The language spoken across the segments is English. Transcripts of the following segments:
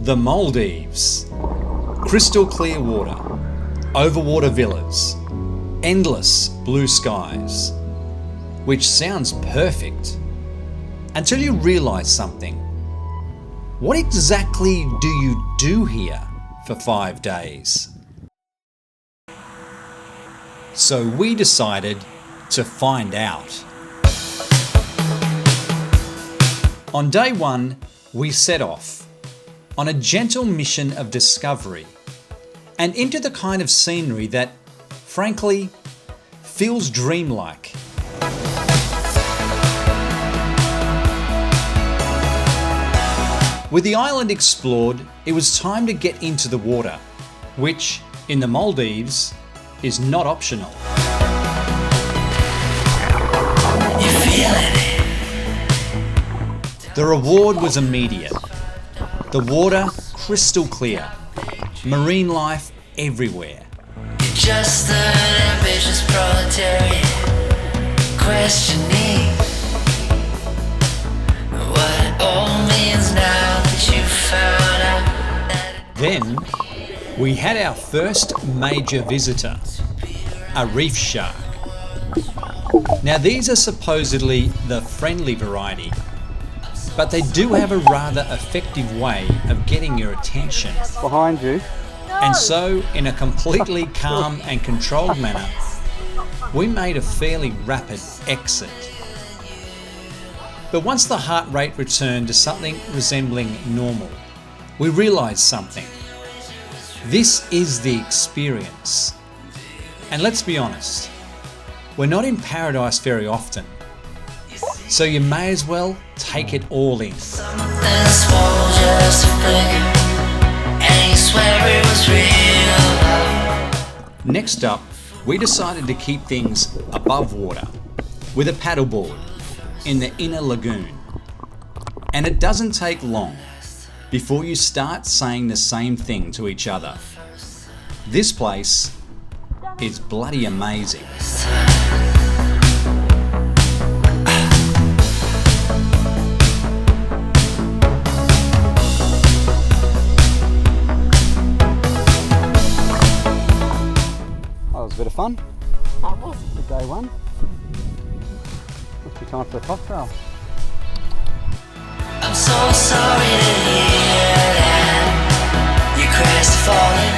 The Maldives. Crystal clear water, overwater villas, endless blue skies, which sounds perfect until you realise something. What exactly do you do here for 5 days? So we decided to find out. On day 1, we set off on a gentle mission of discovery and into the kind of scenery that, frankly, feels dreamlike. With the island explored, it was time to get into the water, which, in the Maldives, is not optional. You feeling it? The reward was immediate. The water crystal clear, marine life everywhere. You're just an ambitious proletariat, questioning what it all means now that you found out that Then we had our first major visitor, a reef shark. Now these are supposedly the friendly variety, but they do have a rather effective way of getting your attention. Behind you. And so, in a completely calm and controlled manner, we made a fairly rapid exit. But once the heart rate returned to something resembling normal, we realised something. This is the experience. And let's be honest, we're not in paradise very often. So you may as well take it all in. something small, just a flicker, and you swear it was real. Next up, we decided to keep things above water with a paddleboard in the inner lagoon. And it doesn't take long before you start saying the same thing to each other. This place is bloody amazing. That was a bit of fun. That was. For day 1. Must be time for a cocktail. I'm so sorry to hear that you crashed falling.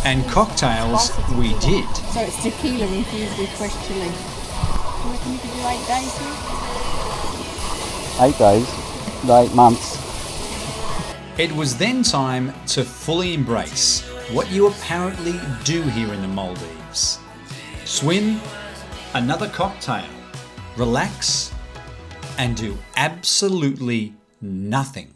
And cocktails we did. So it's tequila infused with fresh chili. You reckon you could do 8 days here? 8 days, no, 8 months. It was then time to fully embrace what you apparently do here in the Maldives. Swim, another cocktail, relax, and do absolutely nothing.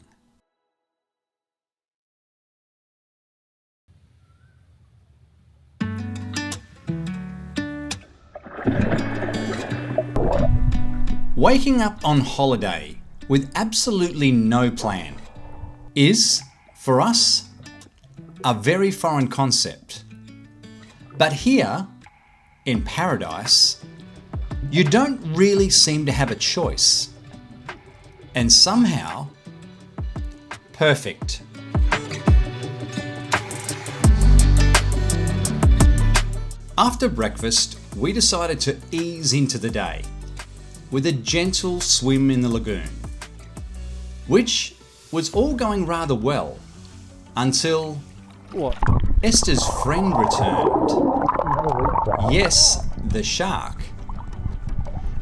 Waking up on holiday with absolutely no plan is, for us, a very foreign concept. But here, in paradise, you don't really seem to have a choice. And somehow, perfect. After breakfast, we decided to ease into the day with a gentle swim in the lagoon, which was all going rather well until What? Esther's friend returned. Yes, the shark.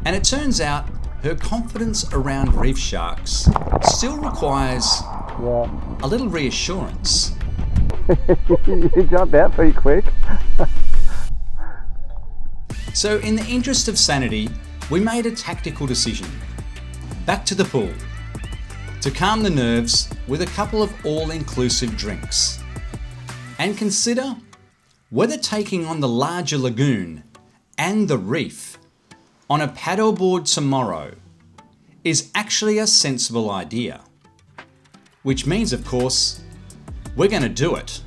And it turns out her confidence around reef sharks still requires Yeah. a little reassurance. You jumped out pretty quick. So in the interest of sanity, we made a tactical decision. Back to the pool, to calm the nerves with a couple of all-inclusive drinks. And consider whether taking on the larger lagoon and the reef on a paddleboard tomorrow is actually a sensible idea. Which means, of course, we're going to do it.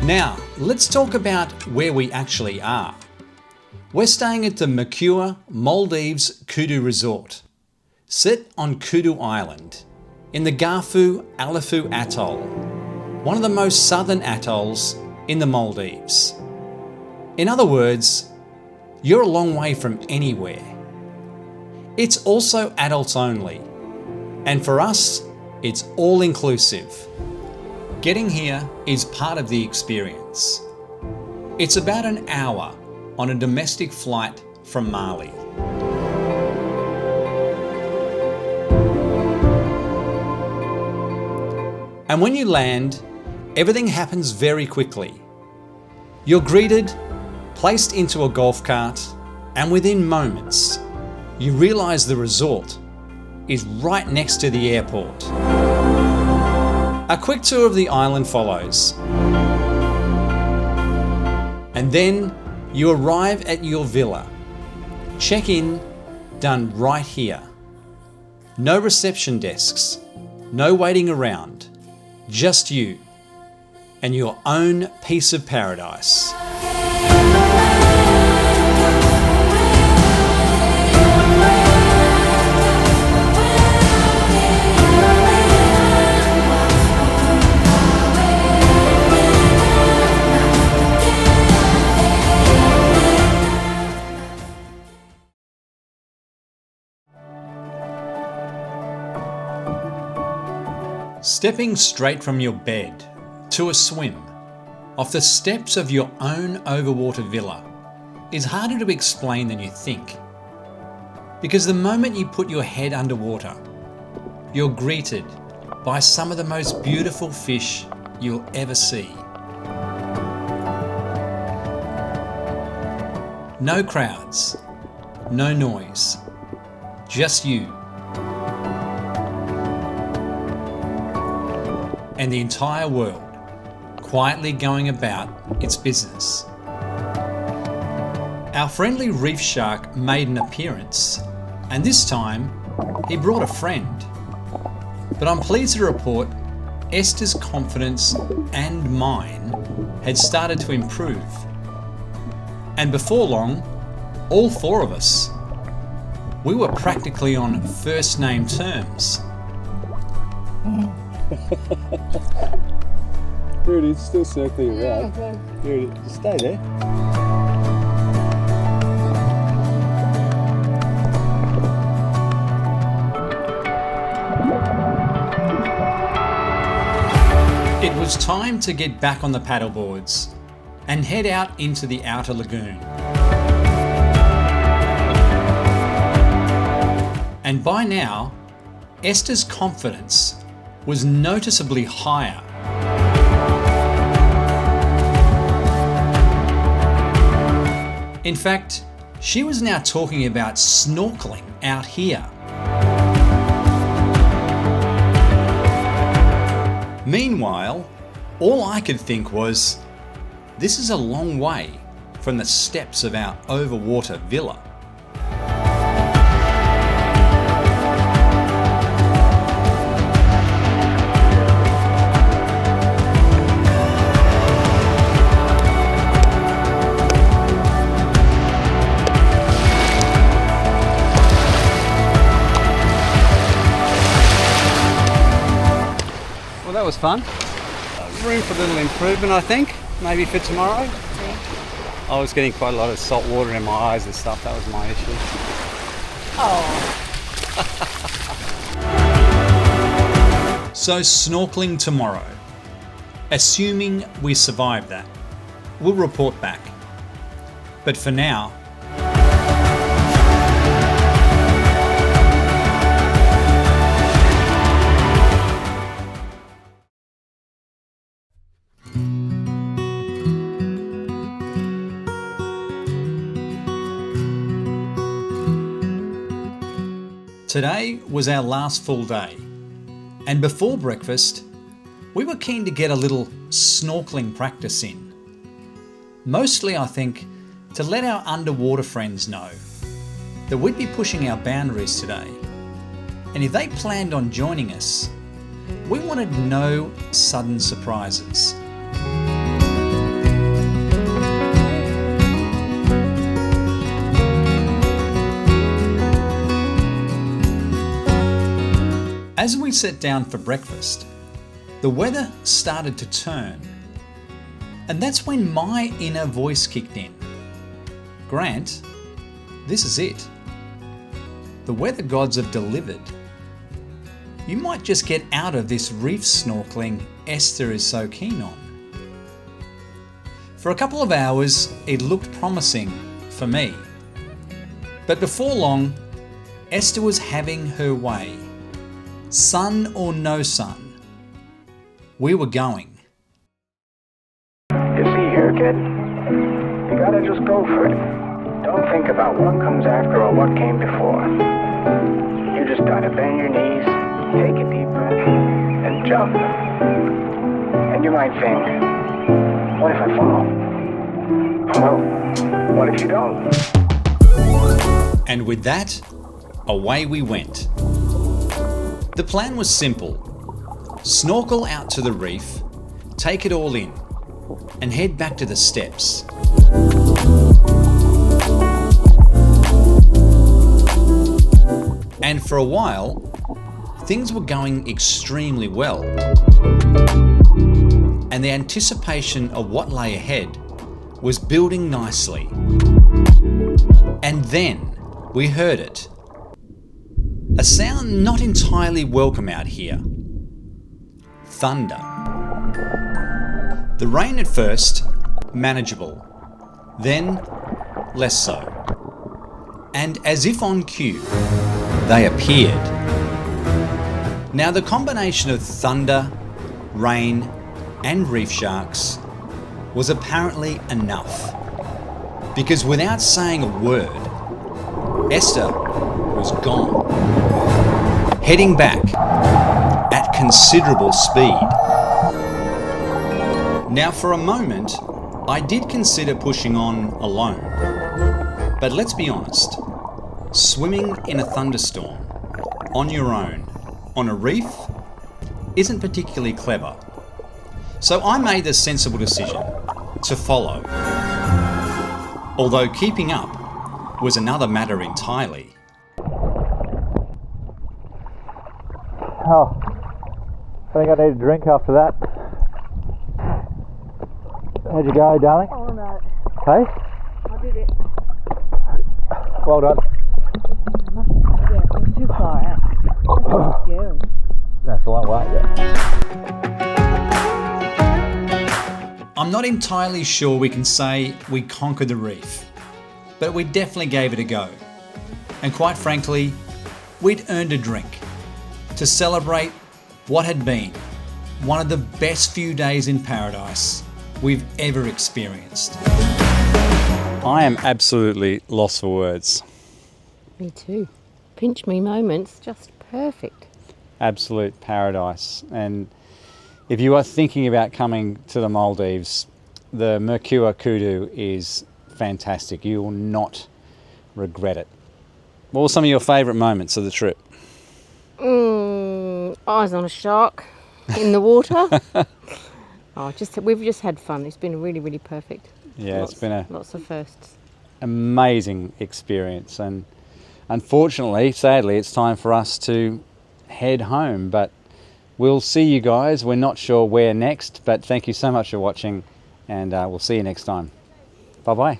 Now, let's talk about where we actually are. We're staying at the Mercure Maldives Kooddoo Resort, set on Kooddoo Island in the Alifu Atoll, one of the most southern atolls in the Maldives. In other words, you're a long way from anywhere. It's also adults only, and for us, it's all inclusive. Getting here is part of the experience. It's about an hour on a domestic flight from Mali. And when you land, everything happens very quickly. You're greeted, placed into a golf cart, and within moments, you realise the resort is right next to the airport. A quick tour of the island follows. And then you arrive at your villa. Check-in done right here. No reception desks, no waiting around, just you and your own piece of paradise. Stepping straight from your bed to a swim off the steps of your own overwater villa is harder to explain than you think. Because the moment you put your head underwater, you're greeted by some of the most beautiful fish you'll ever see. No crowds, no noise, just you and the entire world quietly going about its business. Our friendly reef shark made an appearance, and this time he brought a friend. But I'm pleased to report Esther's confidence and mine had started to improve. And before long, all four of us, we were practically on first name terms. There it is, still circling around. There it is. Stay there. It was time to get back on the paddleboards and head out into the outer lagoon. And by now, Esther's confidence was noticeably higher. In fact, she was now talking about snorkeling out here. Meanwhile, all I could think was, this is a long way from the steps of our overwater villa. Well, that was fun. Room for a little improvement, I think. Maybe for tomorrow. I was getting quite a lot of salt water in my eyes and stuff. That was my issue. Oh. So snorkeling tomorrow. Assuming we survive that, we'll report back. But for now, today was our last full day, and before breakfast, we were keen to get a little snorkeling practice in. Mostly, I think, to let our underwater friends know that we'd be pushing our boundaries today, and if they planned on joining us, we wanted no sudden surprises. As we sat down for breakfast, the weather started to turn. And that's when my inner voice kicked in. Grant, this is it. The weather gods have delivered. You might just get out of this reef snorkeling Esther is so keen on. For a couple of hours, it looked promising for me. But before long, Esther was having her way. Sun or no sun, we were going. You see here, kid? You gotta just go for it. Don't think about what comes after or what came before. You just gotta bend your knees, take a deep breath, and jump. And you might think, what if I fall? Well, what if you don't? And with that, away we went. The plan was simple. Snorkel out to the reef, take it all in, and head back to the steps. And for a while, things were going extremely well. And the anticipation of what lay ahead was building nicely. And then we heard it. A sound not entirely welcome out here. Thunder. The rain at first, manageable. Then, less so. And as if on cue, they appeared. Now the combination of thunder, rain, and reef sharks was apparently enough. Because without saying a word, Esther was gone. Heading back at considerable speed. Now for a moment, I did consider pushing on alone. But let's be honest, swimming in a thunderstorm, on your own, on a reef, isn't particularly clever. So I made the sensible decision to follow. Although keeping up was another matter entirely. Oh, I think I need a drink after that. How'd you go, darling? Oh no, Hey? I did it. Well done. Yeah, it was too far out. Yeah. That's a long way. I'm not entirely sure we can say we conquered the reef, but we definitely gave it a go. And quite frankly, we'd earned a drink to celebrate what had been one of the best few days in paradise we've ever experienced. I am absolutely lost for words. Me too. Pinch me moments, just perfect. Absolute paradise. And if you are thinking about coming to the Maldives, the Mercure Kooddoo is fantastic. You will not regret it. What were some of your favourite moments of the trip? Eyes on a shark in the water. We've just had fun. It's been really, really perfect. Yeah, it's been lots of firsts. amazing experience, and unfortunately, sadly, it's time for us to head home, but we'll see you guys. We're not sure where next, but thank you so much for watching, and we'll see you next time. Bye bye.